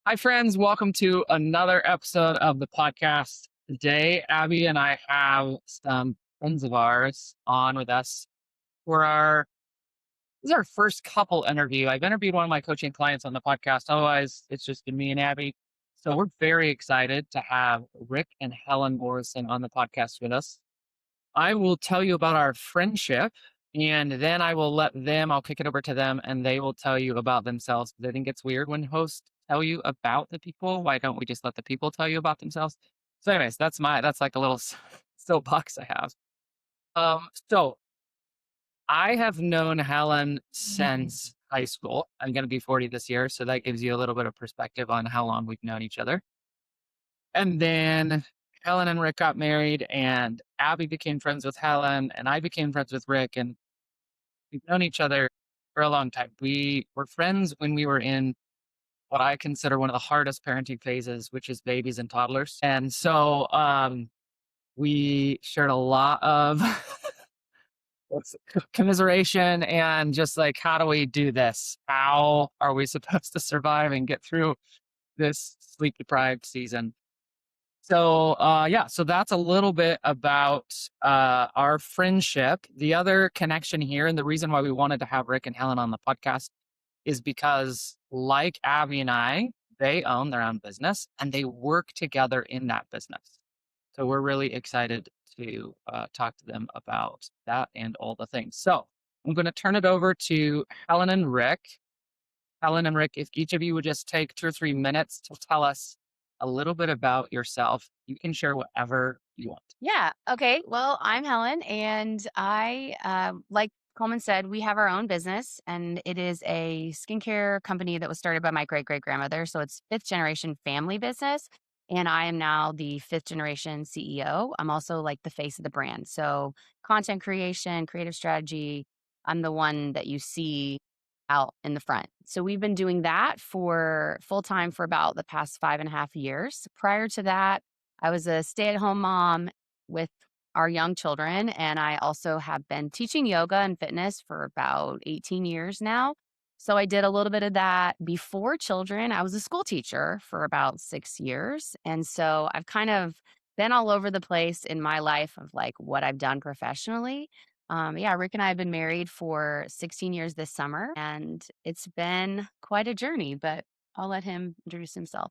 Hi, friends. Welcome to another episode of the podcast. Today, Abby and I have some friends of ours on with us for this is our first couple interview. I've interviewed one of my coaching clients on the podcast. Otherwise, it's just been me and Abby. So we're very excited to have Rick and Helen Morrison on the podcast with us. I will tell you about our friendship and then I'll kick it over to them and they will tell you about themselves. I think it's weird when hosts tell you about the people. Why don't we just let the people tell you about themselves? So, anyways, that's like a little soapbox I have. So I have known Helen since high school. I'm going to be 40 this year. So that gives you a little bit of perspective on how long we've known each other. And then Helen and Rick got married, and Abby became friends with Helen, and I became friends with Rick. And we've known each other for a long time. We were friends when we were in what I consider one of the hardest parenting phases, which is babies and toddlers. And so we shared a lot of commiseration and just like, how do we do this? How are we supposed to survive and get through this sleep deprived season? So so that's a little bit about our friendship. The other connection here, and the reason why we wanted to have Rick and Helen on the podcast, is because, like Abby and I, they own their own business and they work together in that business. So we're really excited to talk to them about that and all the things. So I'm going to turn it over to Helen and Rick. Helen and Rick, if each of you would just take 2 or 3 minutes to tell us a little bit about yourself. You can share whatever you want. Yeah. Okay. Well, I'm Helen, and like Coleman said, we have our own business, and it is a skincare company that was started by my great great grandmother. So it's fifth generation family business. And I am now the fifth generation CEO. I'm also like the face of the brand. So content creation, creative strategy, I'm the one that you see out in the front. So we've been doing that for full time for about the past 5.5 years. Prior to that, I was a stay at home mom with our young children, and I also have been teaching yoga and fitness for about 18 years now. So I did a little bit of that before children. I was a school teacher for about 6 years. And so I've kind of been all over the place in my life of like what I've done professionally. Yeah, Rick and I have been married for 16 years this summer, and it's been quite a journey, but I'll let him introduce himself.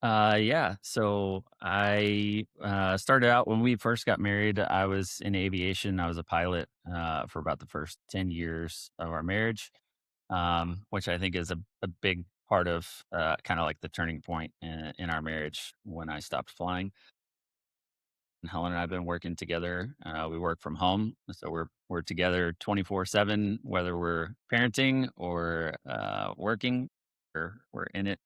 Yeah. So I started out when we first got married. I was in aviation. I was a pilot for about the first 10 years of our marriage, which I think is a big part of kind of like the turning point in our marriage when I stopped flying. And Helen and I have been working together. We work from home, so we're together 24/7, whether we're parenting or working. We're in it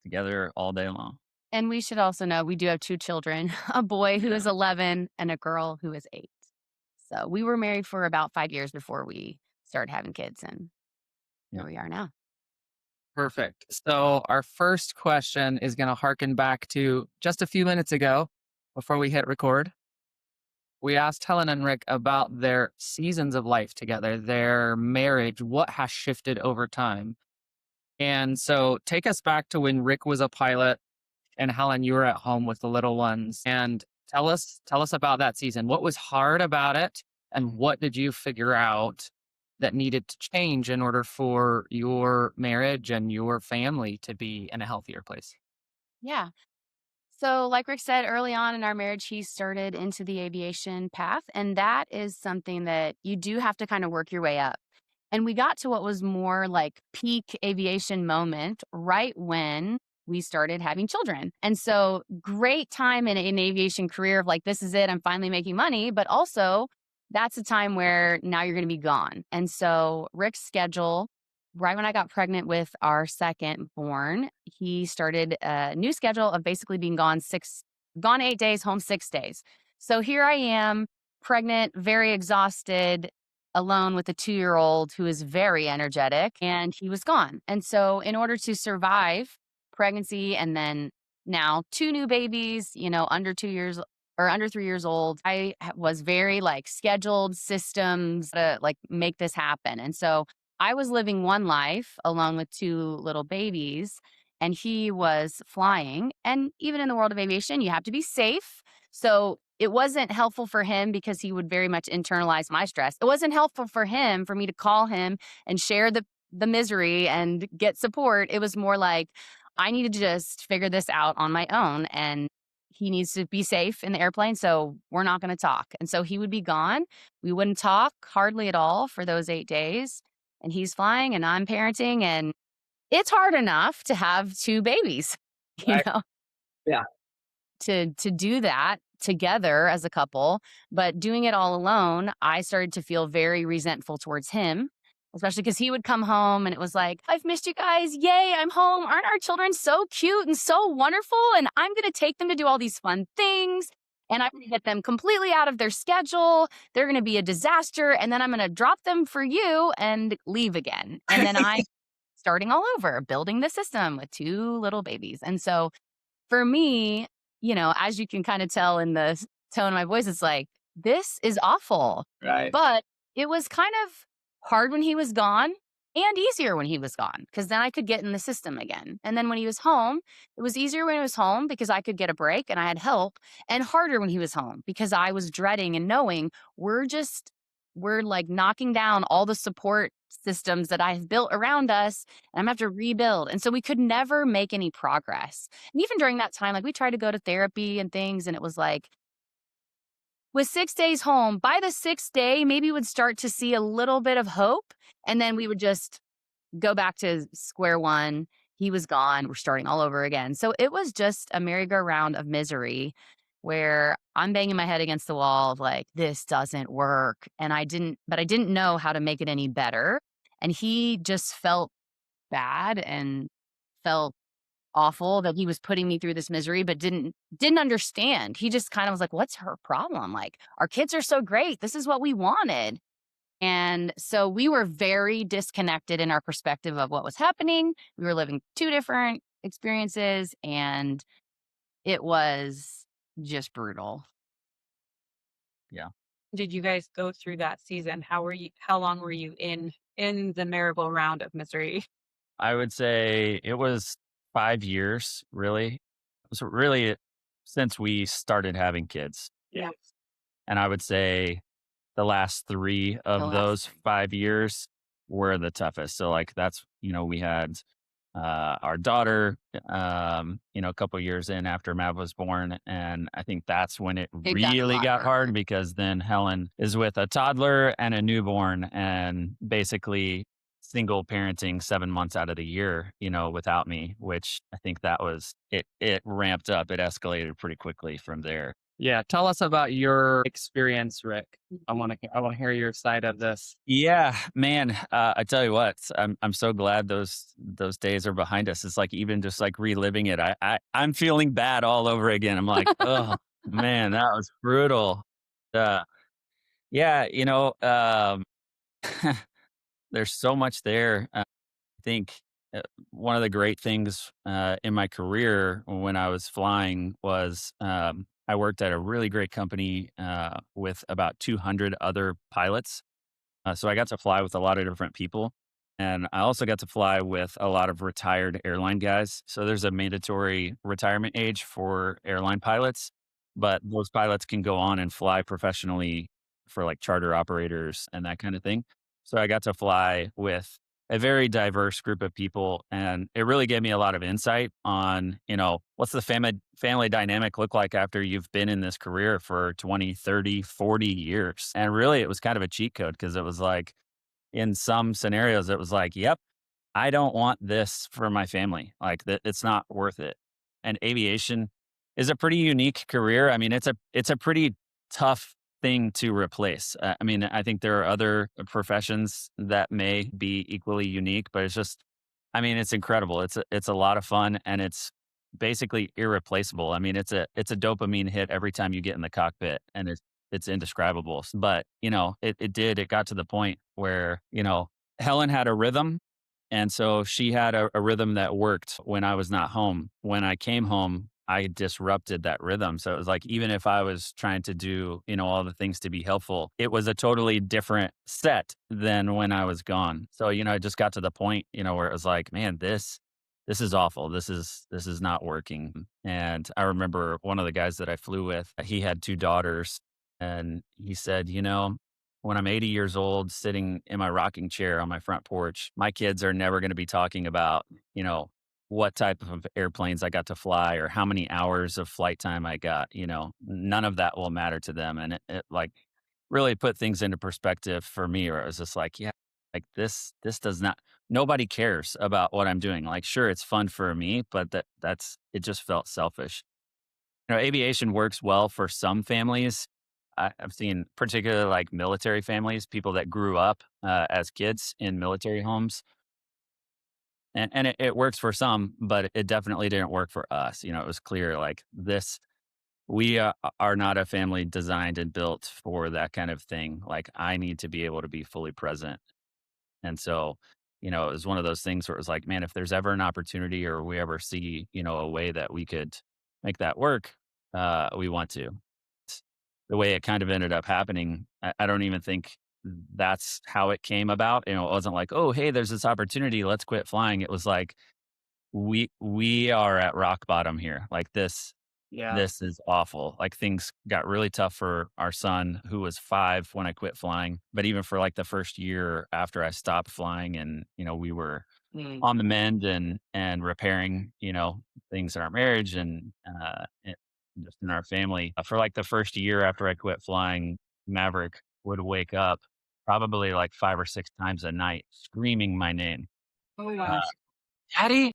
together all day long. And we should also know we do have 2 children, a boy who is Yeah. 11 and a girl who is 8. So we were married for about 5 years before we started having kids, and here Yeah. we are now. Perfect. So our first question is going to harken back to just a few minutes ago before we hit record. We asked Helen and Rick about their seasons of life together, their marriage, what has shifted over time. And so take us back to when Rick was a pilot and Helen, you were at home with the little ones. And tell us about that season. What was hard about it? And what did you figure out that needed to change in order for your marriage and your family to be in a healthier place? Yeah. So, like Rick said, early on in our marriage, he started into the aviation path, and that is something that you do have to kind of work your way up. And we got to what was more like peak aviation moment right when we started having children. And so, great time in an aviation career of like, this is it, I'm finally making money. But also, that's a time where now you're going to be gone. And so, Rick's schedule, right when I got pregnant with our second born, he started a new schedule of basically being gone 8 days, home 6 days. So here I am, pregnant, very exhausted, alone with a 2 year old who is very energetic, and he was gone. And so, in order to survive pregnancy and then now two new babies, under 2 years or under 3 years old, was very like scheduled systems to like make this happen. And so, I was living one life along with two little babies. and he was flying. And even in the world of aviation, you have to be safe. So it wasn't helpful for him because he would very much internalize my stress. It wasn't helpful for him for me to call him and share the misery and get support. It was more like I need to just figure this out on my own, and he needs to be safe in the airplane, so we're not going to talk. And so he would be gone. We wouldn't talk hardly at all for those 8 days. And he's flying and I'm parenting, and it's hard enough to have 2 babies, you Right. know, Yeah. to do that together as a couple, but doing it all alone, I started to feel very resentful towards him, especially because he would come home and it was like, "I've missed you guys. Yay, I'm home. Aren't our children so cute and so wonderful? And I'm gonna take them to do all these fun things, and I'm gonna get them completely out of their schedule. They're gonna be a disaster, and then I'm gonna drop them for you and leave again." And then I starting all over, building the system with 2 little babies. And so for me, as you can kind of tell in the tone of my voice, it's like, this is awful. Right. But it was kind of hard when he was gone and easier when he was gone because then I could get in the system again. And then when he was home, it was easier when he was home because I could get a break and I had help, and harder when he was home because I was dreading and knowing we're like knocking down all the support systems that I've built around us, and I'm gonna have to rebuild. And so we could never make any progress. And even during that time, like we tried to go to therapy and things, and it was like, with 6 days home, by the sixth day, maybe we'd start to see a little bit of hope. And then we would just go back to square one. He was gone. We're starting all over again. So it was just a merry-go-round of misery where I'm banging my head against the wall of like, this doesn't work. And I didn't know how to make it any better. And he just felt bad and felt awful that he was putting me through this misery, but didn't understand. He just kind of was like, "What's her problem? Like, our kids are so great. This is what we wanted." And so we were very disconnected in our perspective of what was happening. We were living 2 different experiences, and it was just brutal. Yeah. Did you guys go through that season? How long were you in the merry-go-round of misery? I would say it was 5 years, really. It was really since we started having kids. Yeah. And I would say the last 3 The of last those 3. 5 years were the toughest. So, like, that's we had, our daughter, a couple years in after Mav was born, and I think that's when it It got a really lot got harder. hard because then Helen is with a toddler and a newborn and basically single parenting 7 months out of the year, without me, which I think that was it ramped up. It escalated pretty quickly from there. Yeah. Tell us about your experience, Rick. I want to hear your side of this. Yeah, man. I tell you what, I'm so glad those days are behind us. It's like even just like reliving it, I'm feeling bad all over again. I'm like, oh man, that was brutal. Uh, yeah, there's so much there. I think one of the great things in my career when I was flying was I worked at a really great company with about 200 other pilots. So I got to fly with a lot of different people. And I also got to fly with a lot of retired airline guys. So there's a mandatory retirement age for airline pilots, but those pilots can go on and fly professionally for like charter operators and that kind of thing. So I got to fly with a very diverse group of people. And it really gave me a lot of insight on, what's the family dynamic look like after you've been in this career for 20, 30, 40 years. And really, it was kind of a cheat code because it was like, in some scenarios, it was like, yep, I don't want this for my family. Like that, it's not worth it. And aviation is a pretty unique career. I mean, it's a pretty tough thing to replace. I mean, I think there are other professions that may be equally unique, but it's just, I mean, it's incredible. It's a lot of fun and it's basically irreplaceable. I mean, it's a dopamine hit every time you get in the cockpit, and it's indescribable. But it got to the point where Helen had a rhythm, and so she had a rhythm that worked when I was not home. When I came home, I disrupted that rhythm. So it was like, even if I was trying to do, all the things to be helpful, it was a totally different set than when I was gone. So, it just got to the point, where it was like, man, this this is awful. This is not working. And I remember one of the guys that I flew with, he had 2 daughters, and he said, when I'm 80 years old sitting in my rocking chair on my front porch, my kids are never going to be talking about, you know, what type of airplanes I got to fly or how many hours of flight time I got, none of that will matter to them. And it like really put things into perspective for me, where it was just like, yeah, like this does not, nobody cares about what I'm doing. Like, sure, it's fun for me, but that's it just felt selfish. Aviation works well for some families. I've seen particularly like military families, people that grew up as kids in military homes, and it works for some, but it definitely didn't work for us. It was clear like this. We are not a family designed and built for that kind of thing. Like, I need to be able to be fully present. And so, it was one of those things where it was like, man, if there's ever an opportunity or we ever see, a way that we could make that work, we want to. The way it kind of ended up happening, I don't even think that's how it came about. It wasn't like, oh, hey, there's this opportunity, let's quit flying. It was like, we are at rock bottom here. Like Yeah. this is awful. Like, things got really tough for our son, who was 5 when I quit flying. But even for like the first year after I stopped flying, and we were Mm. on the mend and repairing, things in our marriage and just in our family. For like the first year after I quit flying, Maverick would wake up probably like 5 or 6 times a night screaming my name. Oh my Uh, gosh. Daddy,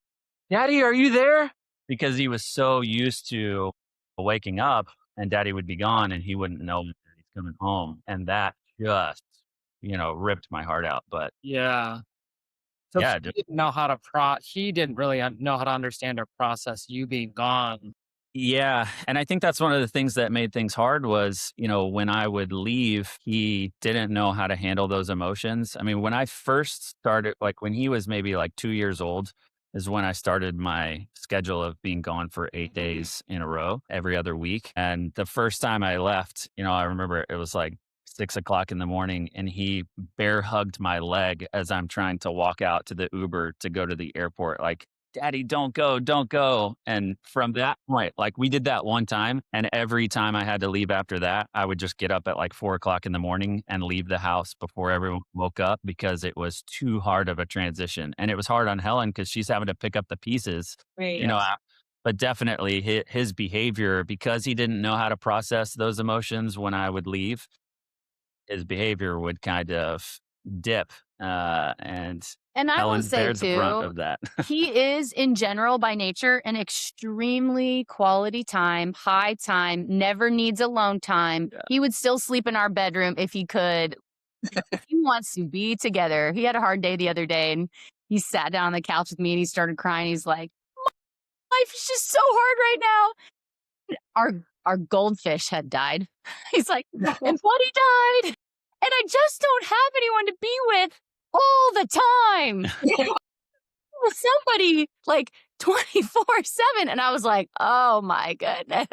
Daddy, are you there? because he was so used to waking up and daddy would be gone and he wouldn't know that he's coming home. And that just, ripped my heart out. But Yeah. So yeah, he didn't know how to he didn't really know how to understand or process you being gone. yeah, and I think that's one of the things that made things hard was, when I would leave, he didn't know how to handle those emotions. I mean, when I first started, like when he was maybe like 2 years old, is when I started my schedule of being gone for 8 days in a row every other week. And the first time I left, I remember it was like 6 o'clock in the morning and he bear hugged my leg as I'm trying to walk out to the Uber to go to the airport. Like, Daddy, don't go, don't go. And from that point, like we did that one time. And every time I had to leave after that, I would just get up at like 4 o'clock in the morning and leave the house before everyone woke up because it was too hard of a transition. And it was hard on Helen because she's having to pick up the pieces, Right. you know. But definitely his behavior, because he didn't know how to process those emotions when I would leave, his behavior would kind of dip. And And I will Helen say bared the brunt too, of that. he is in general by nature an extremely quality time, high time, never needs alone time. He would still sleep in our bedroom if he could. He wants to be together. He had a hard day the other day and he sat down on the couch with me and he started crying. He's like, life is just so hard right now. Our goldfish had died. He's like, and Buddy died. And I just don't have anyone to be with all the time. Somebody like 24/7. And I was like, oh my goodness.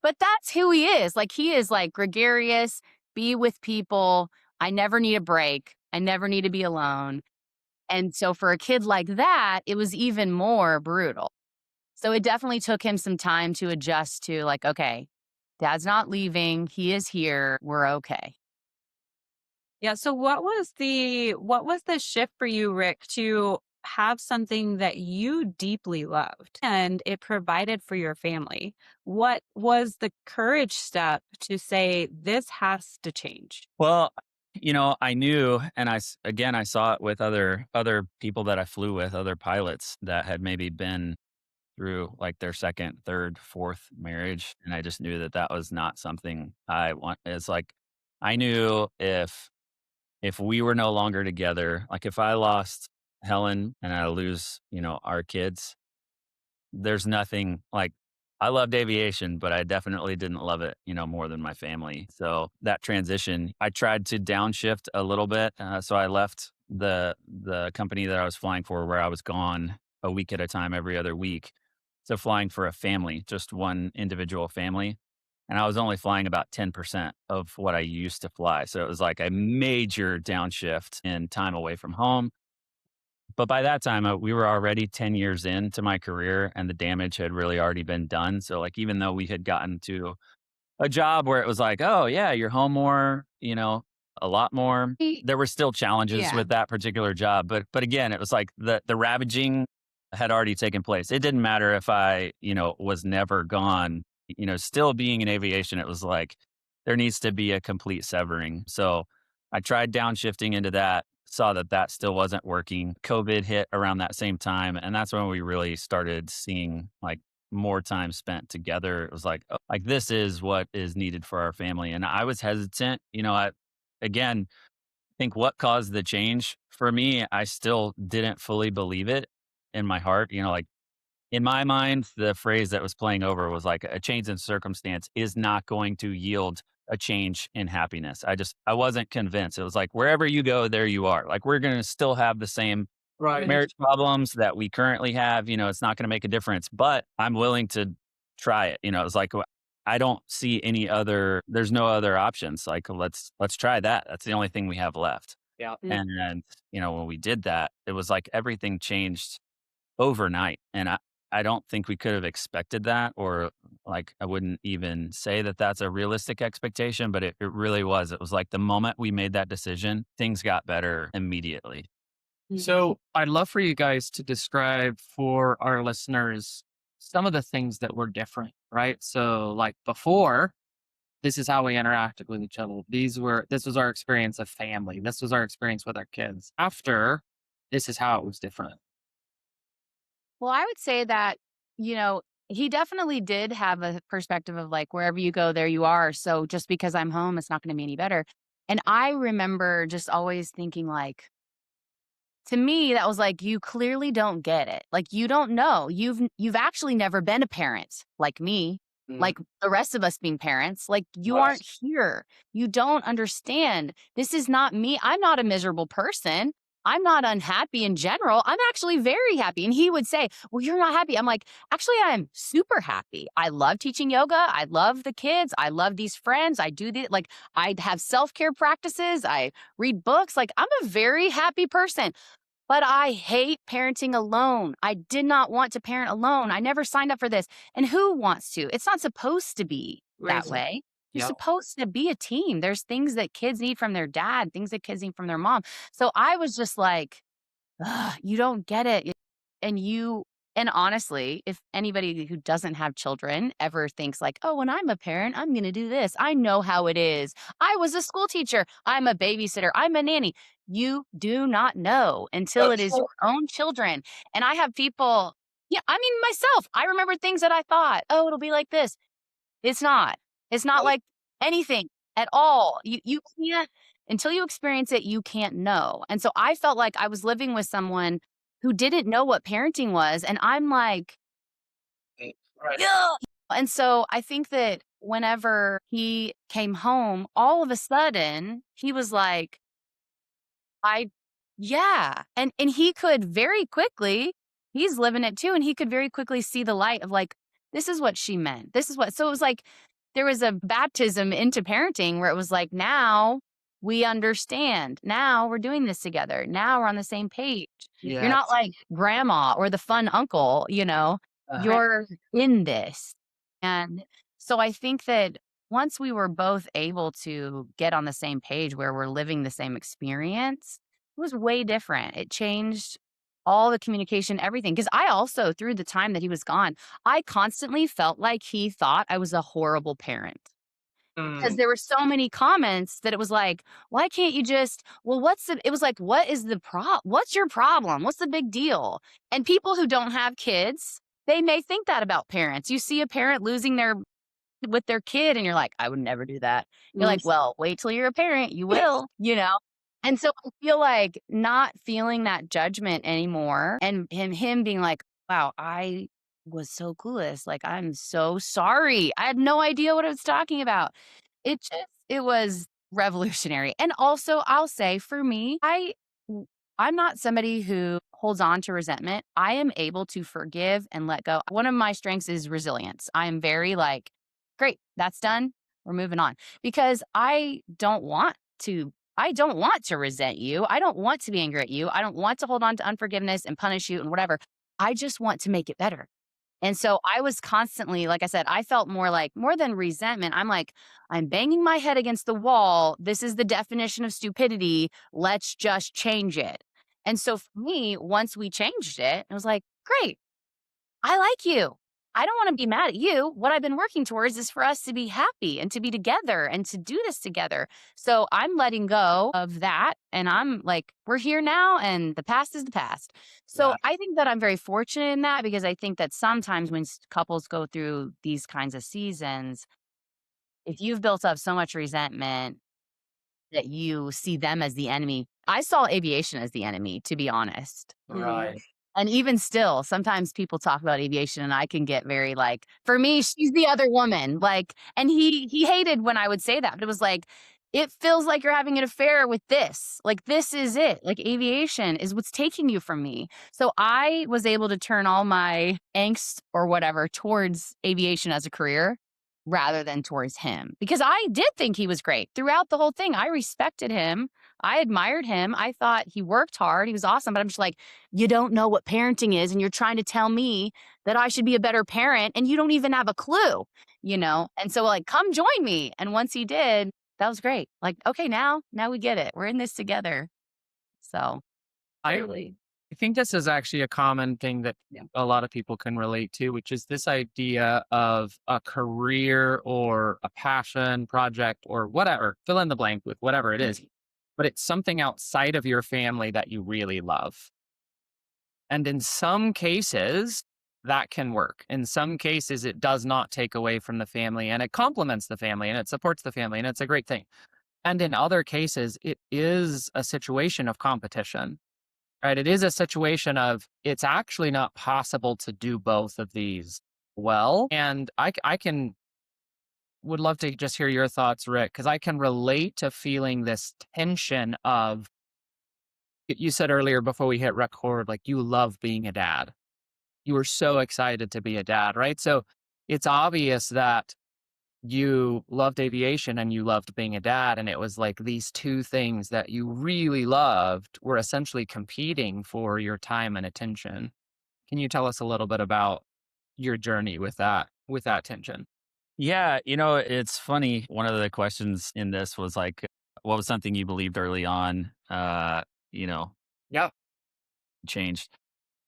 But that's who he is. Like, he is like gregarious, be with people. I never need a break. I never need to be alone. And so for a kid like that, it was even more brutal. So it definitely took him some time to adjust to, like, okay, dad's not leaving. He is here. We're okay. Yeah. So what was the shift for you, Rick, to have something that you deeply loved and it provided for your family? What was the courage step to say this has to change? Well, I knew, and again, I saw it with other people that I flew with, other pilots that had maybe been through like their second, third, fourth marriage, and I just knew that that was not something I want. It's like I knew if we were no longer together, like if I lost Helen and I lose, our kids, there's nothing like I loved aviation, but I definitely didn't love it, more than my family. So that transition, I tried to downshift a little bit. So I left the company that I was flying for, where I was gone a week at a time, every other week. So flying for a family, just one individual family. And I was only flying about 10% of what I used to fly. So it was like a major downshift in time away from home. But by that time, we were already 10 years into my career and the damage had really already been done. So, like, even though we had gotten to a job where it was like, "Oh, yeah, you're home more, a lot more." There were still challenges Yeah. with that particular job, but again, it was like the ravaging had already taken place. It didn't matter if I, was never gone, still being in aviation, it was like there needs to be a complete severing. So, I tried downshifting into that, saw that that still wasn't working. COVID hit around that same time, and that's when we really started seeing, like, more time spent together. It was like, oh, like this is what is needed for our family. And I was hesitant, again, think what caused the change for me, I still didn't fully believe it in my heart. Like in my mind, the phrase that was playing over was like a change in circumstance is not going to yield a change in happiness. I wasn't convinced. It was like wherever you go, there you are. Like we're going to still have the same Right. marriage problems that we currently have. It's not going to make a difference, but I'm willing to try it. It's like I don't see any other. There's no other options. Like let's try that. That's the only thing we have left. Yeah. And when we did that, it was like everything changed overnight, and I don't think we could have expected that, or like I wouldn't even say that that's a realistic expectation, but it really was. It was like the moment we made that decision, things got better immediately. So I'd love for you guys to describe for our listeners some of the things that were different, right? So like before, this is how we interacted with each other. This was our experience of family. This was our experience with our kids. After, this is how it was different. Well, I would say that, you know, he definitely did have a perspective of like, wherever you go, there you are. So just because I'm home, it's not going to be any better. And I remember just always thinking, like, to me, that was like, you clearly don't get it. Like, you don't know. You've actually never been a parent like me, Mm, like the rest of us being parents. Like, you right. aren't here. You don't understand. This is not me. I'm not a miserable person. I'm not unhappy in general. I'm actually very happy. And he would say, well, you're not happy. I'm like, actually, I'm super happy. I love teaching yoga. I love the kids. I love these friends. I do the, like, I have self care practices. I read books. Like, I'm a very happy person. But I hate parenting alone. I did not want to parent alone. I never signed up for this. And who wants to? It's not supposed to be that Raising. way. You're Yeah. supposed to be a team. There's things that kids need from their dad, things that kids need from their mom. So I was just like, "Ugh, you don't get it." And and honestly, if anybody who doesn't have children ever thinks like, "Oh, when I'm a parent, I'm going to do this." I know how it is. I was a school teacher. I'm a babysitter. I'm a nanny. You do not know until it That's is your own children. And I have people, yeah, I mean myself, I remember things that I thought, "Oh, it'll be like this." It's not. It's not right. like anything at all. You can't until you experience it, you can't know. And so I felt like I was living with someone who didn't know what parenting was, and I'm like, Right. "Ugh." And so I think that whenever he came home, all of a sudden, he was like, I yeah, and he could very quickly he's living it too, and he could very quickly see the light of like, this is what she meant. This is what so it was like there was a baptism into parenting where it was like, now we understand. Now we're doing this together. Now we're on the same page. You're not Yes. like grandma or the fun uncle, you know. Uh-huh. You're in this. And so I think that once we were both able to get on the same page where we're living the same experience, it was way different. It changed all the communication, everything. Because I also, through the time that he was gone, I constantly felt like he thought I was a horrible parent. Because Mm, there were so many comments that it was like, why can't you just, well, it was like, what is what's your problem? What's the big deal? And people who don't have kids, they may think that about parents. You see a parent losing their with their kid and you're like, I would never do that. You're mm, like, well, wait till you're a parent, you will, you know? And so I feel like not feeling that judgment anymore and him being like, wow, I was so clueless. Like, I'm so sorry. I had no idea what I was talking about. It was revolutionary. And also, I'll say for me, I'm not somebody who holds on to resentment. I am able to forgive and let go. One of my strengths is resilience. I am very like, great, that's done. We're moving on because I don't want to I don't want to resent you. I don't want to be angry at you. I don't want to hold on to unforgiveness and punish you and whatever. I just want to make it better. And so I was constantly, like I said, I felt more than resentment. I'm like, I'm banging my head against the wall. This is the definition of stupidity. Let's just change it. And so for me, once we changed it, I was like, great. I like you. I don't want to be mad at you. What I've been working towards is for us to be happy and to be together and to do this together. So I'm letting go of that. And I'm like, we're here now and the past is the past. Yeah. So I think that I'm very fortunate in that because I think that sometimes when couples go through these kinds of seasons, if you've built up so much resentment that you see them as the enemy, I saw aviation as the enemy, to be honest. Right. And even still, sometimes people talk about aviation and I can get very like, for me, she's the other woman. Like, and he hated when I would say that, but it was like, it feels like you're having an affair with this. Like, this is it. Like, aviation is what's taking you from me. So I was able to turn all my angst or whatever towards aviation as a career rather than towards him because I did think he was great throughout the whole thing. I respected him. I admired him. I thought he worked hard. He was awesome. But I'm just like, you don't know what parenting is. And you're trying to tell me that I should be a better parent. And you don't even have a clue, you know? And so, like, come join me. And once he did, that was great. Like, okay, now we get it. We're in this together. So, I really. I think this is actually a common thing that Yeah. a lot of people can relate to, which is this idea of a career or a passion project or whatever, fill in the blank with whatever it is, but it's something outside of your family that you really love. And in some cases, that can work. In some cases, it does not take away from the family and it complements the family and it supports the family and it's a great thing. And in other cases, it is a situation of competition. Right? It is a situation of it's actually not possible to do both of these well. And I can would love to just hear your thoughts, Rick, because I can relate to feeling this tension of you said earlier before we hit record, like you love being a dad. You were so excited to be a dad, right? So it's obvious that you loved aviation and you loved being a dad. And it was like these two things that you really loved were essentially competing for your time and attention. Can you tell us a little bit about your journey with that tension? Yeah, it's funny. One of the questions in this was like, what was something you believed early on, you know, Yeah. changed?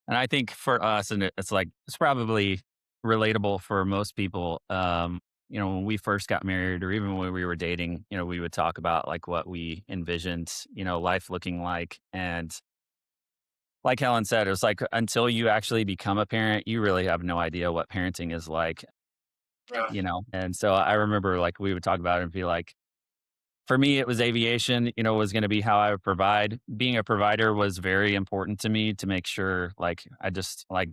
And I think for us, and it's like, it's probably relatable for most people. When we first got married or even when we were dating, we would talk about like what we envisioned, life looking like. And like Helen said, it was like until you actually become a parent, you really have no idea what parenting is like, Yeah. And so I remember like we would talk about it and be like, for me, it was aviation, was going to be how I would provide. Being a provider was very important to me to make sure, like, I just like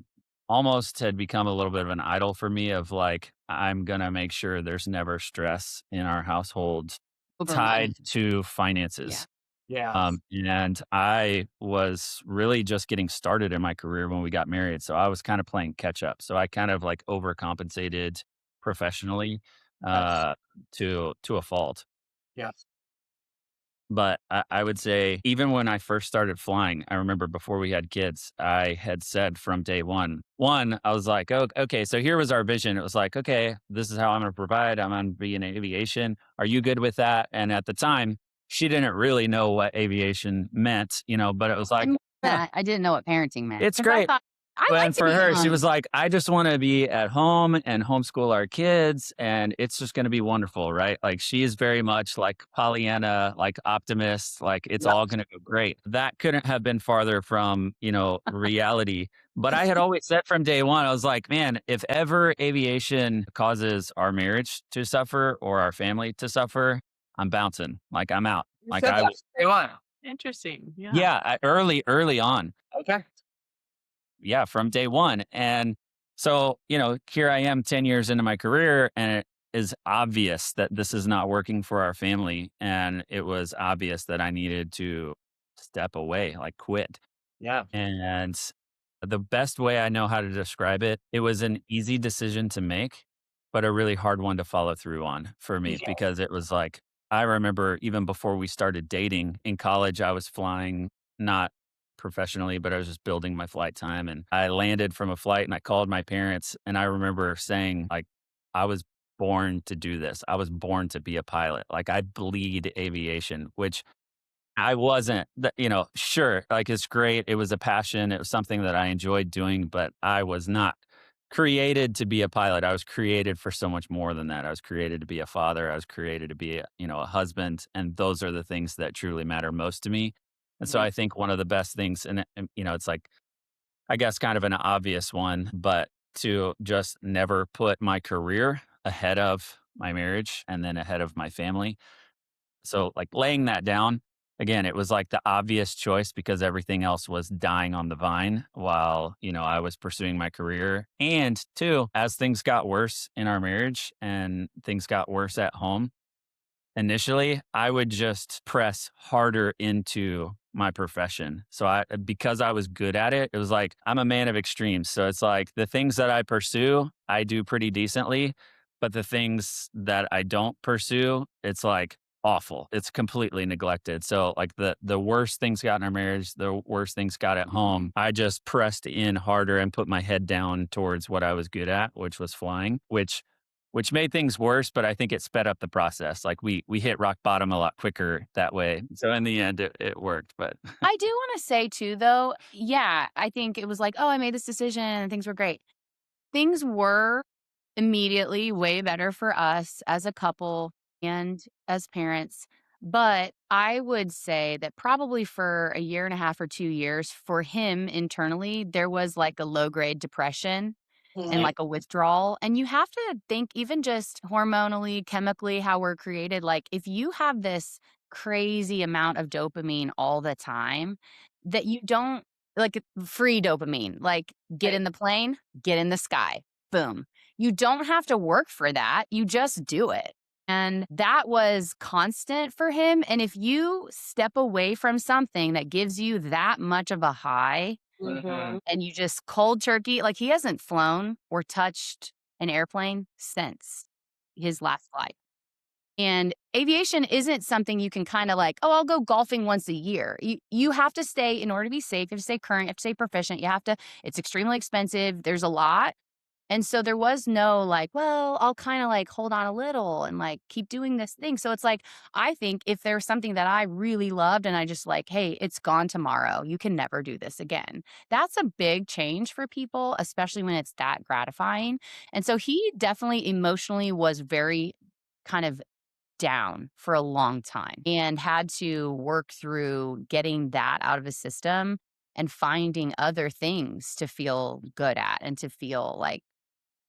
almost had become a little bit of an idol for me of like, I'm going to make sure there's never stress in our household Over tied money. to Yeah. finances. Yeah. And I was really just getting started in my career when we got married. So I was kind of playing catch up. So I kind of like overcompensated professionally Yes. to a fault. Yes. But I would say, even when I first started flying, I remember before we had kids, I had said from day one, I was like, oh, okay, so here was our vision. It was like, okay, this is how I'm going to provide. I'm going to be in aviation. Are you good with that? And at the time, she didn't really know what aviation meant, but it was like, And yeah, I didn't know what parenting meant it's because I great. thought I like And to for be her, she home. was like, I just want to be at home and homeschool our kids. And it's just going to be wonderful, right? Like she is very much like Pollyanna, like optimist, like it's Yep. all going to go great. That couldn't have been farther from, reality. But I had always said from day one, I was like, man, if ever aviation causes our marriage to suffer or our family to suffer, I'm bouncing. Like I'm out. You Like said I that will. from day one. Interesting. Yeah. Yeah, early on. Okay. Yeah, from day one. And so, here I am 10 years into my career, and it is obvious that this is not working for our family. And it was obvious that I needed to step away, like quit. Yeah. And the best way I know how to describe it, it was an easy decision to make, but a really hard one to follow through on for me Yeah. because it was like, I remember even before we started dating in college, I was flying, not professionally, but I was just building my flight time. And I landed from a flight and I called my parents. And I remember saying, like, I was born to do this. I was born to be a pilot. Like, I bleed aviation, which I wasn't, sure, like, it's great. It was a passion. It was something that I enjoyed doing, but I was not created to be a pilot. I was created for so much more than that. I was created to be a father. I was created to be, a husband. And those are the things that truly matter most to me. And so Mhm. I think one of the best things, it's like, I guess kind of an obvious one, but to just never put my career ahead of my marriage and then ahead of my family. So, like, laying that down, again, it was like the obvious choice because everything else was dying on the vine while, I was pursuing my career. And two, as things got worse in our marriage and things got worse at home, initially, I would just press harder into my profession. So because I was good at it, it was like I'm a man of extremes. So it's like the things that I pursue, I do pretty decently, but the things that I don't pursue, it's like awful. It's completely neglected. So like the worst things got in our marriage, the worst things got at home. I just pressed in harder and put my head down towards what I was good at, which was flying, which made things worse, but I think it sped up the process. Like we hit rock bottom a lot quicker that way. So in the end, it worked. But I do want to say too, though, yeah, I think it was like, oh, I made this decision and things were great. Things were immediately way better for us as a couple and as parents. But I would say that probably for a year and a half or 2 years, for him internally, there was like a low grade depression and Mhm. like a withdrawal. And you have to think, even just hormonally, chemically, how we're created. Like, if you have this crazy amount of dopamine all the time, that you don't like free dopamine, like get Right. in the plane, get in the sky, boom. You don't have to work for that. You just do it. And that was constant for him. And if you step away from something that gives you that much of a high, Mhm. and you just cold turkey, like, he hasn't flown or touched an airplane since his last flight. And aviation isn't something you can kinda like, "Oh, I'll go golfing once a year." You have to stay, in order to be safe, you have to stay current, you have to stay proficient, you have to, it's extremely expensive, there's a lot. And so there was no like, well, I'll kind of like hold on a little and like keep doing this thing. So it's like, I think if there's something that I really loved and I just like, hey, it's gone tomorrow, you can never do this again. That's a big change for people, especially when it's that gratifying. And so he definitely emotionally was very kind of down for a long time and had to work through getting that out of his system and finding other things to feel good at and to feel like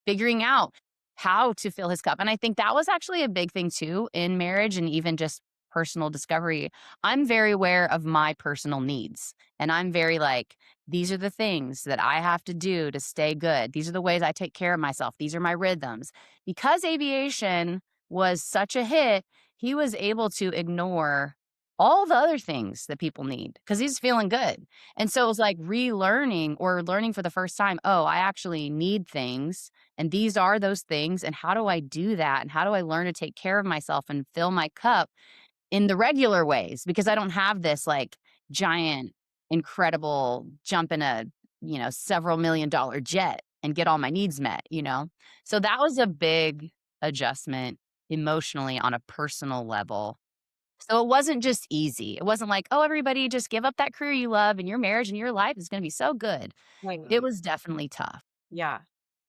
figuring out how to fill his cup. And I think that was actually a big thing too in marriage and even just personal discovery. I'm very aware of my personal needs. And I'm very like, these are the things that I have to do to stay good. These are the ways I take care of myself. These are my rhythms. Because aviation was such a hit, he was able to ignore all the other things that people need because he's feeling good. And so it was like relearning or learning for the first time, oh, I actually need things, and these are those things. And how do I do that? And how do I learn to take care of myself and fill my cup in the regular ways? Because I don't have this like giant, incredible jump in a, several $1 million jet and get all my needs met. So that was a big adjustment emotionally on a personal level. So it wasn't just easy. It wasn't like, oh, everybody just give up that career you love and your marriage and your life is going to be so good. It Right. was definitely tough. Yeah.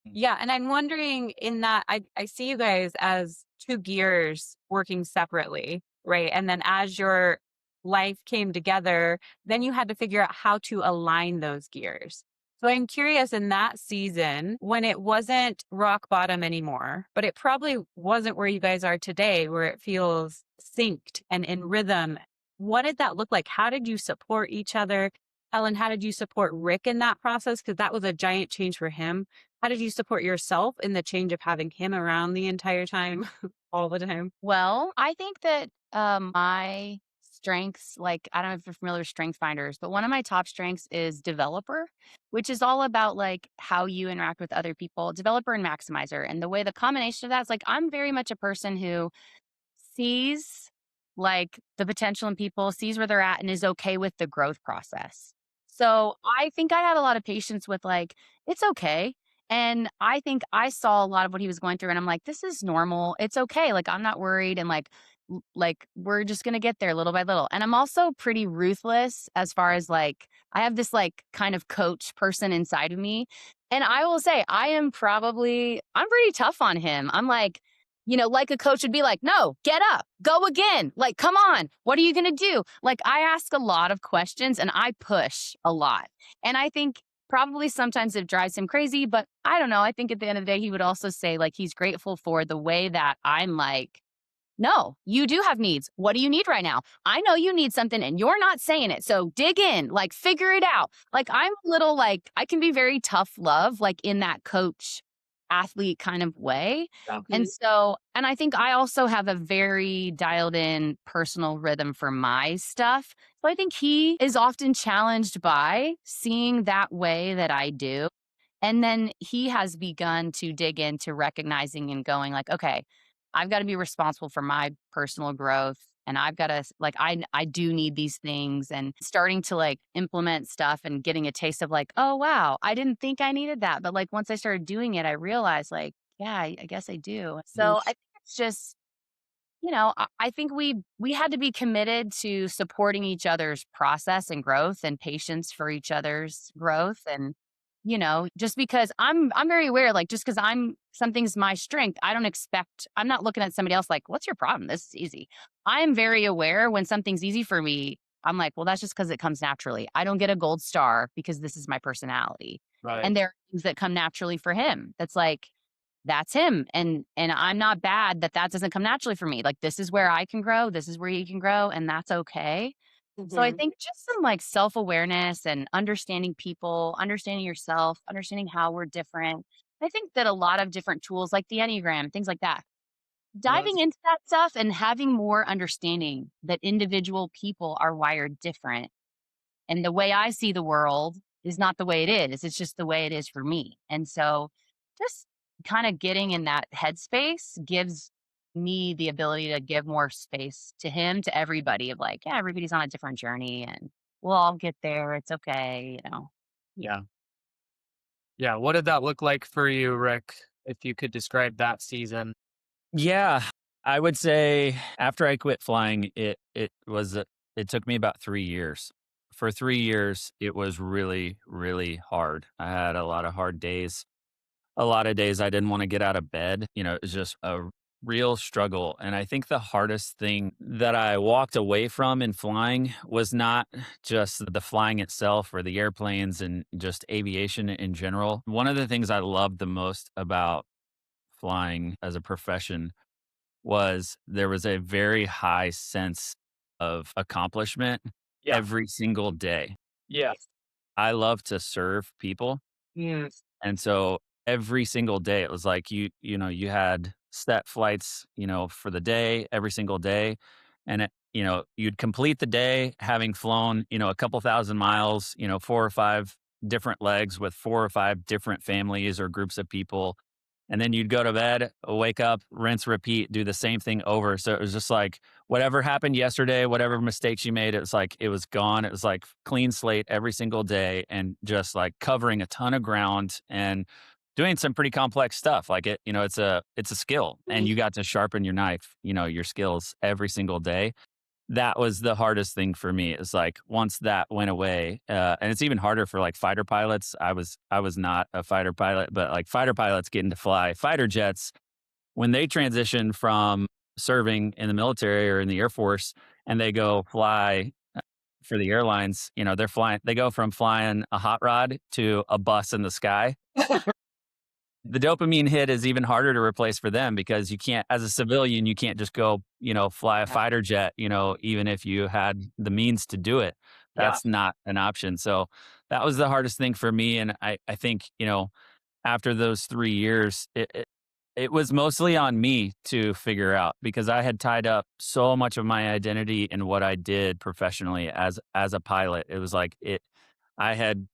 Yeah, and I'm wondering in that I see you guys as 2 gears working separately, right? And then as your life came together, then you had to figure out how to align those gears. So I'm curious, in that season when it wasn't rock bottom anymore, but it probably wasn't where you guys are today, where it feels synced and in rhythm. What did that look like? How did you support each other? Helen, how did you support Rick in that process? Because that was a giant change for him. How did you support yourself in the change of having him around the entire time, all the time? Well, I think that my strengths, like, I don't know if you're familiar with strength finders, but one of my top strengths is developer, which is all about like how you interact with other people, developer and maximizer. And the way the combination of that is like, I'm very much a person who sees like the potential in people, sees where they're at, and is okay with the growth process. So I think I had a lot of patience with like, it's okay. And I think I saw a lot of what he was going through, and I'm like, this is normal. It's okay. Like, I'm not worried. And like, like we're just going to get there little by little. And I'm also pretty ruthless as far as like, I have this like kind of coach person inside of me. And I will say, I'm pretty tough on him. I'm like, like a coach would be like, no, get up, go again. Like, come on, what are you going to do? Like, I ask a lot of questions and I push a lot. And I think probably sometimes it drives him crazy, but I don't know. I think at the end of the day, he would also say, like, he's grateful for the way that I'm like, no, you do have needs. What do you need right now? I know you need something and you're not saying it. So dig in, like figure it out. Like I'm a little like I can be very tough love, like in that coach athlete kind of way. Okay. And I think I also have a very dialed in personal rhythm for my stuff. So I think he is often challenged by seeing that way that I do. And then he has begun to dig into recognizing and going like, okay, I've got to be responsible for my personal growth. And I've got to like I do need these things and starting to like implement stuff and getting a taste of like, oh wow, I didn't think I needed that. But like once I started doing it, I realized like, yeah, I guess I do. So I think it's just I think we had to be committed to supporting each other's process and growth and patience for each other's growth. And, just because I'm very aware, like just because something's my strength, I'm not looking at somebody else like, what's your problem? This is easy. I'm very aware when something's easy for me. I'm like, well, that's just because it comes naturally. I don't get a gold star because this is my personality. Right. And there are things that come naturally for him. That's him, and I'm not bad that doesn't come naturally for me, like, this is where I can grow, this is where he can grow, and that's okay. So I think just some, like, self-awareness and understanding people, understanding yourself, understanding how we're different. I think that a lot of different tools like the Enneagram, things like that, diving Yes. into that stuff and having more understanding that individual people are wired different and the way I see the world is not the way it is. It's just the way it is for me. And so just kind of getting in that headspace gives me the ability to give more space to him, to everybody of like, yeah, everybody's on a different journey and we'll all get there. It's okay. Yeah. Yeah. What did that look like for you, Rick? If you could describe that season. Yeah, I would say after I quit flying, it took me about 3 years. For 3 years, it was really, really hard. I had a lot of hard days. A lot of days I didn't want to get out of bed. It was just a real struggle. And I think the hardest thing that I walked away from in flying was not just the flying itself or the airplanes and just aviation in general. One of the things I loved the most about flying as a profession was there was a very high sense of accomplishment Yeah. every single day. Yes. I love to serve people, Mm. and so every single day it was like you had set flights, for the day every single day, and you'd complete the day having flown, a couple thousand miles, 4 or 5 different legs with 4 or 5 different families or groups of people. And then you'd go to bed, wake up, rinse, repeat, do the same thing over. So it was just like whatever happened yesterday, whatever mistakes you made, it was like it was gone. It was like clean slate every single day and just like covering a ton of ground and doing some pretty complex stuff. Like it's a skill and you got to sharpen your knife, your skills every single day. That was the hardest thing for me. It's like once that went away, and it's even harder for like fighter pilots. I was not a fighter pilot, but like fighter pilots getting to fly fighter jets when they transition from serving in the military or in the Air Force and they go fly for the airlines, they go from flying a hot rod to a bus in the sky. The dopamine hit is even harder to replace for them because you can't, as a civilian, you can't just go, fly a Yeah. fighter jet, even if you had the means to do it. Yeah. That's not an option. So that was the hardest thing for me. And I think, after those 3 years, it was mostly on me to figure out because I had tied up so much of my identity in what I did professionally as a pilot. It was like I had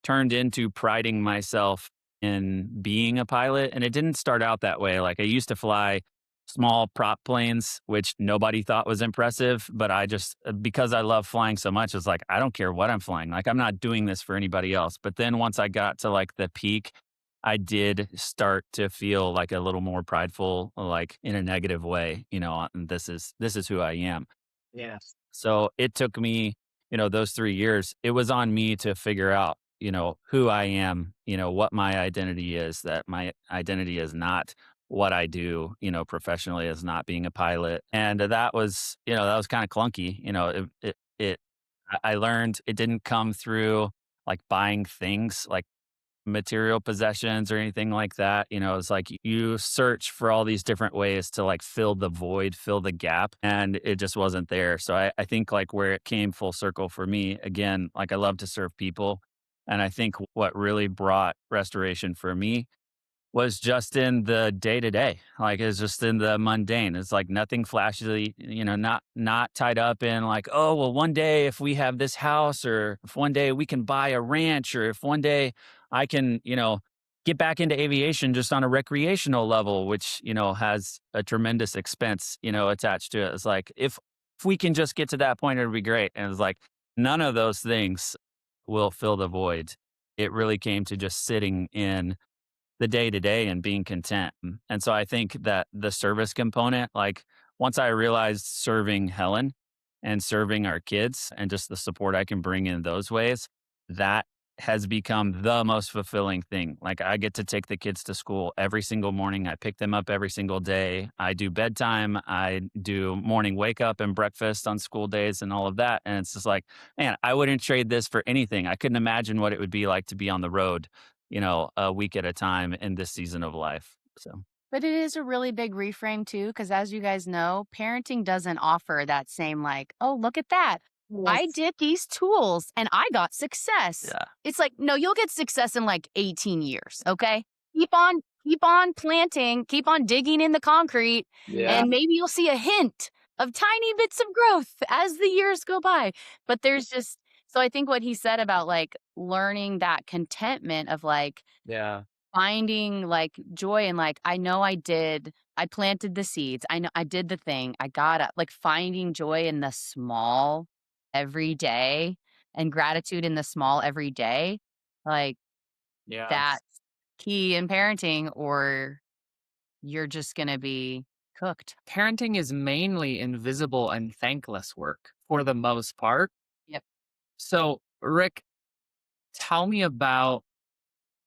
turned into priding myself in being a pilot, and it didn't start out that way. Like I used to fly small prop planes, which nobody thought was impressive. But I just, because I love flying so much, it's like, I don't care what I'm flying. Like, I'm not doing this for anybody else. But then once I got to like the peak, I did start to feel like a little more prideful, like in a negative way, and this is who I am. Yes. So it took me, those 3 years, it was on me to figure out, who I am, what my identity is, that my identity is not what I do, professionally, as not being a pilot. And that was kind of clunky. I learned it didn't come through like buying things like material possessions or anything like that. It's like you search for all these different ways to like fill the void, fill the gap, and it just wasn't there. So I think like where it came full circle for me, again, like I love to serve people. And I think what really brought restoration for me was just in the day to day. Like it's just in the mundane. It's like nothing flashy, not tied up in like, oh, well, one day if we have this house, or if one day we can buy a ranch, or if one day I can, get back into aviation just on a recreational level, which, has a tremendous expense, attached to it. It's like if we can just get to that point, it'd be great. And it's like none of those things will fill the void. It really came to just sitting in the day to day and being content. And so I think that the service component, like once I realized serving Helen and serving our kids and just the support I can bring in those ways, that has become the most fulfilling thing. Like I get to take the kids to school every single morning. I pick them up every single day. I do bedtime. I do morning wake up and breakfast on school days and all of that. And it's just like, man, I wouldn't trade this for anything. I couldn't imagine what it would be like to be on the road, a week at a time in this season of life. So, But it is a really big reframe too, because as you guys know, parenting doesn't offer that same like, oh, look at that. I Yes. did these tools and I got success. yeah. It's like, no, you'll get success in like 18 years. Okay. Keep on planting, keep on digging in the concrete, Yeah. and maybe you'll see a hint of tiny bits of growth as the years go by. But there's just so I think what he said about like learning that contentment of like Yeah. finding, like, joy in, like, I planted the seeds, I know I did the thing, I got up, like, finding joy in the small every day and gratitude in the small every day, like, Yes. that's key in parenting or you're just gonna be cooked. Parenting is mainly invisible and thankless work for the most part. Yep. So, Rick, tell me about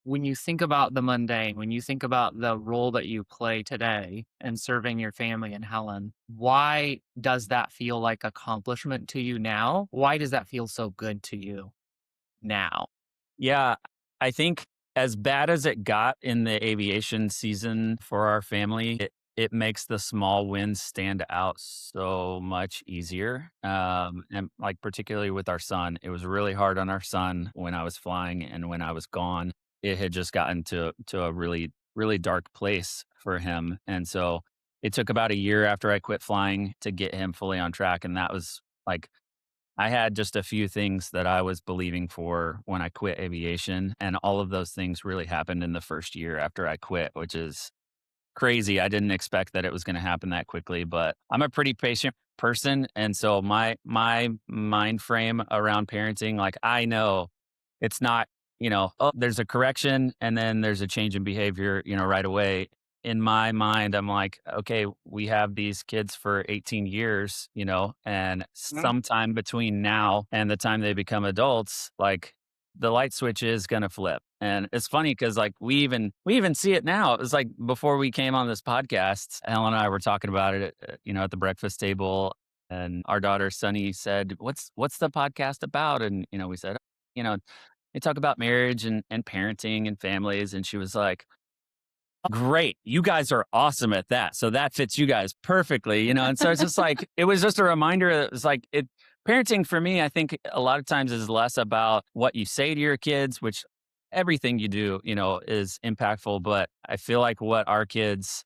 when you think about the mundane, when you think about the role that you play today in serving your family and Helen, why does that feel like accomplishment to you now? Why does that feel so good to you now? Yeah, I think as bad as it got in the aviation season for our family, it makes the small wins stand out so much easier. And like particularly with our son, it was really hard on our son when I was flying and when I was gone. It had just gotten to a really really dark place for him, and so it took about a year after I quit flying to get him fully on track, and that was like I had just a few things that I was believing for when I quit aviation, and all of those things really happened in the first year after I quit, which is crazy. I didn't expect that it was going to happen that quickly, but I'm a pretty patient person, and so my mind frame around parenting, like I know it's not, oh, there's a correction and then there's a change in behavior, right away. In my mind, I'm like, okay, we have these kids for 18 years, and Mhm. sometime between now and the time they become adults, like the light switch is going to flip. And it's funny because like we even see it now. It was like before we came on this podcast, Ellen and I were talking about it, at the breakfast table, and our daughter Sunny said, "What's the podcast about?" And we said, you know, they talk about marriage and parenting and families, and she was like, great. You guys are awesome at that. So that fits you guys perfectly, And so it's just like, it was just a reminder that it's like parenting for me, I think a lot of times is less about what you say to your kids, which everything you do, is impactful. But I feel like what our kids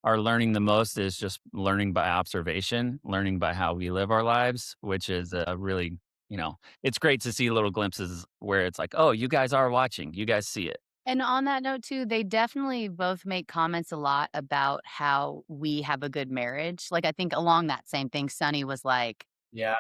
are learning the most is just learning by observation, learning by how we live our lives, which is a really, it's great to see little glimpses where it's like, oh, you guys are watching, you guys see it. And on that note too, they definitely both make comments a lot about how we have a good marriage. Like, I think along that same thing, Sonny was like, Yeah.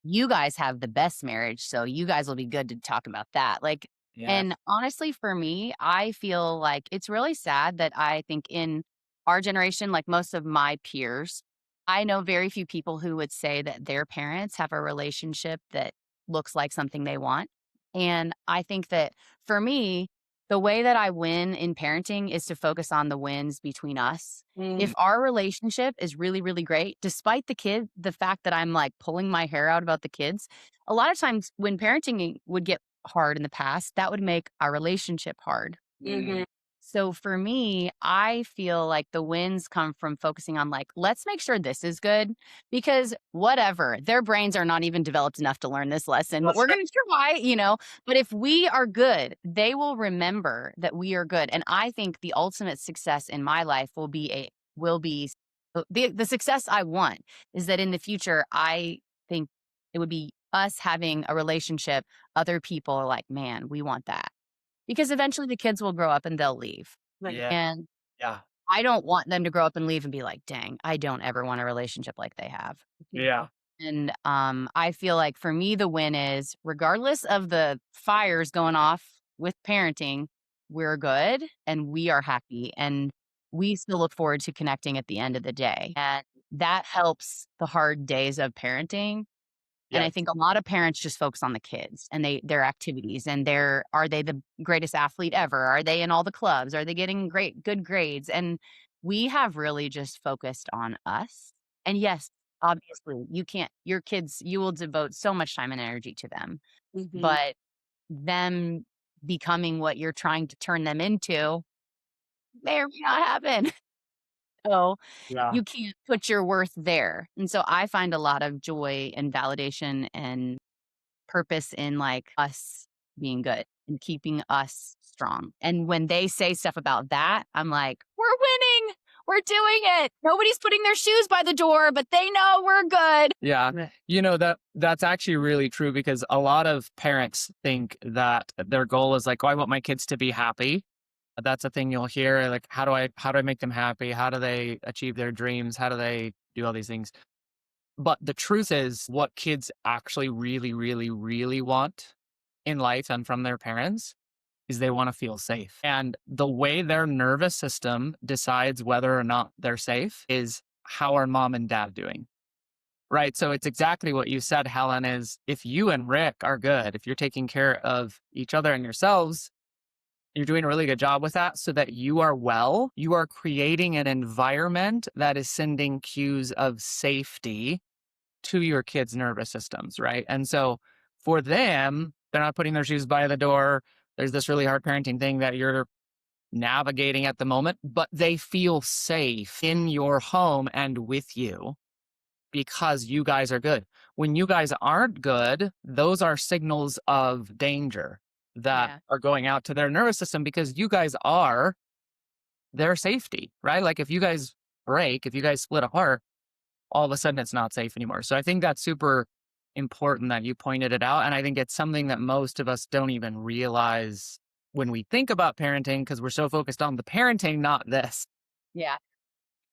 you guys have the best marriage, so you guys will be good to talk about that. Like, Yeah. and honestly, for me, I feel like it's really sad that I think in our generation, like most of my peers, I know very few people who would say that their parents have a relationship that looks like something they want. And I think that for me, the way that I win in parenting is to focus on the wins between us. Mm. If our relationship is really, really great, despite the fact that I'm like pulling my hair out about the kids, a lot of times when parenting would get hard in the past, that would make our relationship hard. Mhm. So for me, I feel like the wins come from focusing on like, let's make sure this is good because whatever, their brains are not even developed enough to learn this lesson, but That's we're right. going to try. But if we are good, they will remember that we are good. And I think the ultimate success in my life will be the success I want is that in the future, I think it would be us having a relationship. Other people are like, man, we want that because eventually the kids will grow up and they'll leave. Right. Yeah. And Yeah. I don't want them to grow up and leave and be like, dang, I don't ever want a relationship like they have. Yeah. And I feel like for me, the win is regardless of the fires going off with parenting, we're good and we are happy. And we still look forward to connecting at the end of the day. And that helps the hard days of parenting. And Yeah. I think a lot of parents just focus on the kids and their activities and are they the greatest athlete ever? Are they in all the clubs? Are they getting good grades? And we have really just focused on us. And yes, obviously your kids, you will devote so much time and energy to them, Mhm. but them becoming what you're trying to turn them into may or may not happen. So Yeah. you can't put your worth there. And so I find a lot of joy and validation and purpose in like us being good and keeping us strong. And when they say stuff about that, I'm like, we're winning. We're doing it. Nobody's putting their shoes by the door, but they know we're good. Yeah. That's actually really true because a lot of parents think that their goal is like, oh, I want my kids to be happy. That's a thing you'll hear. Like, how do I make them happy? How do they achieve their dreams? How do they do all these things? But the truth is, what kids actually really, really, really want in life and from their parents is they want to feel safe. And the way their nervous system decides whether or not they're safe is how are mom and dad doing? Right. So it's exactly what you said, Helen, is if you and Rick are good, if you're taking care of each other and yourselves, you're doing a really good job with that so that you are well, you are creating an environment that is sending cues of safety to your kids' nervous systems, right? And so for them, they're not putting their shoes by the door. There's this really hard parenting thing that you're navigating at the moment, but they feel safe in your home and with you because you guys are good. When you guys aren't good, those are signals of danger that Yeah. are going out to their nervous system because you guys are their safety, right? Like if you guys break, if you guys split apart, all of a sudden it's not safe anymore. So I think that's super important that you pointed it out. And I think it's something that most of us don't even realize when we think about parenting because we're so focused on the parenting, not this. Yeah.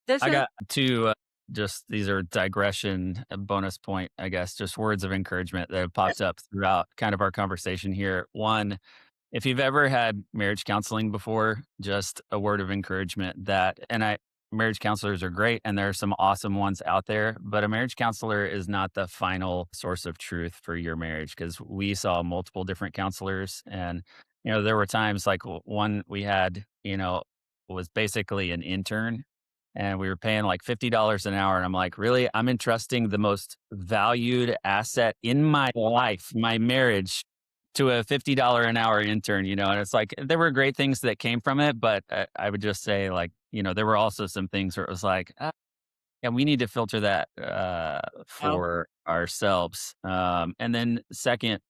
This I is got two just these are digression bonus point, I guess, just words of encouragement that have popped up throughout kind of our conversation here. One, if you've ever had marriage counseling before, just a word of encouragement that, marriage counselors are great and there are some awesome ones out there, but a marriage counselor is not the final source of truth for your marriage because we saw multiple different counselors. And, there were times like one we had, was basically an intern and we were paying like $50 an hour. And I'm like, really? I'm entrusting the most valued asset in my life, my marriage, to a $50 an hour intern, and it's like there were great things that came from it, but I would just say like, there were also some things where it was like, yeah, we need to filter that Oh, for ourselves. And then second,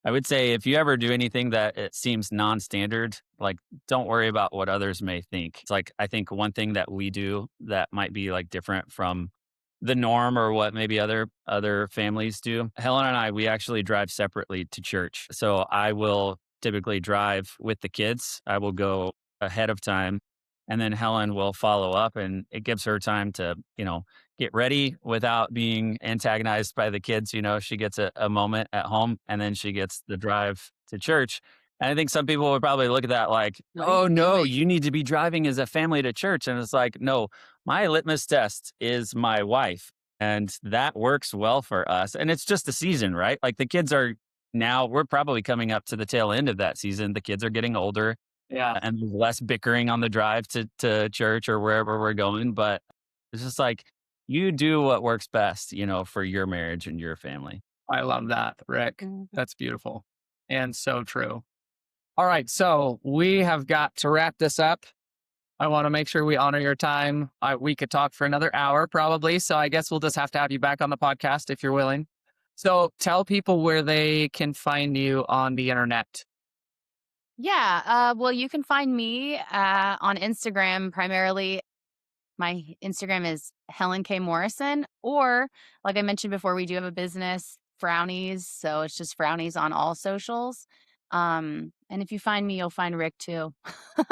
I would say if you ever do anything that it seems non-standard, like don't worry about what others may think. It's like I think one thing that we do that might be like different from the norm or what maybe other families do. Helen and I, we actually drive separately to church. So I will typically drive with the kids. I will go ahead of time, and then Helen will follow up, and it gives her time to, get ready without being antagonized by the kids. She gets a moment at home, and then she gets the drive to church. And I think some people would probably look at that like, What are oh you no, doing? you need to be driving as a family to church. And it's like, no, my litmus test is my wife. And that works well for us. And it's just a season, right? Like the kids are now, we're probably coming up to the tail end of that season. The kids are getting older, Yeah, and there's less bickering on the drive to church or wherever we're going. But it's just like, you do what works best, for your marriage and your family. I love that, Rick. Mhm. That's beautiful and so true. All right, so we have got to wrap this up. I want to make sure we honor your time. We could talk for another hour probably, so I guess we'll just have to have you back on the podcast if you're willing. So tell people where they can find you on the internet. Yeah. Well, you can find me on Instagram primarily. My Instagram is Helen K. Morrison, or like I mentioned before, we do have a business, Frownies. So it's just Frownies on all socials. And if you find me, you'll find Rick too.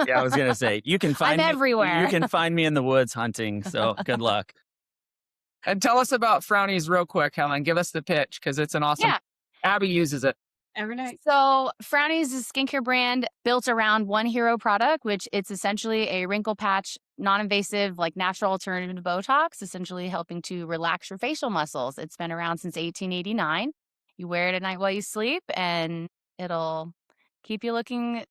Yeah, I was gonna say you can I'm find me. You everywhere. can find me in the woods hunting. So good luck. And tell us about Frownies real quick, Helen. Give us the pitch because it's an awesome. Yeah. Abby uses it. Every night. So Frownies is a skincare brand built around one hero product, which it's essentially a wrinkle patch, non-invasive, like natural alternative to Botox, essentially helping to relax your facial muscles. It's been around since 1889. You wear it at night while you sleep, and it'll keep you looking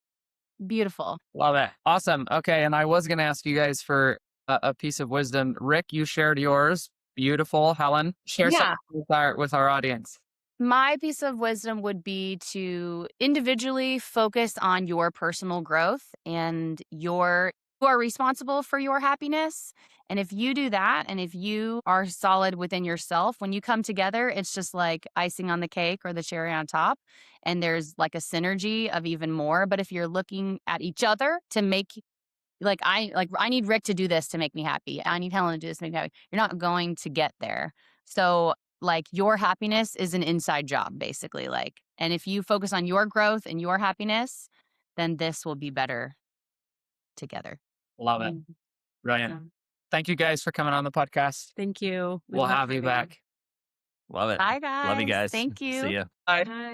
beautiful. Love it. Awesome. Okay, and I was going to ask you guys for a piece of wisdom. Rick, you shared yours. Beautiful. Helen, share Yeah. something with our audience. My piece of wisdom would be to individually focus on your personal growth and you are responsible for your happiness. And if you do that, and if you are solid within yourself, when you come together, it's just like icing on the cake or the cherry on top. And there's like a synergy of even more. But if you're looking at each other to make I need Rick to do this to make me happy. I need Helen to do this to make me happy. You're not going to get there. So like your happiness is an inside job, basically. And if you focus on your growth and your happiness, then this will be better together. Love it. Mhm. Brilliant. Yeah. Thank you guys for coming on the podcast. Thank you. We We'll love have you having back. Love it. Bye, guys. Love you guys. Thank you. See ya. Bye. Bye.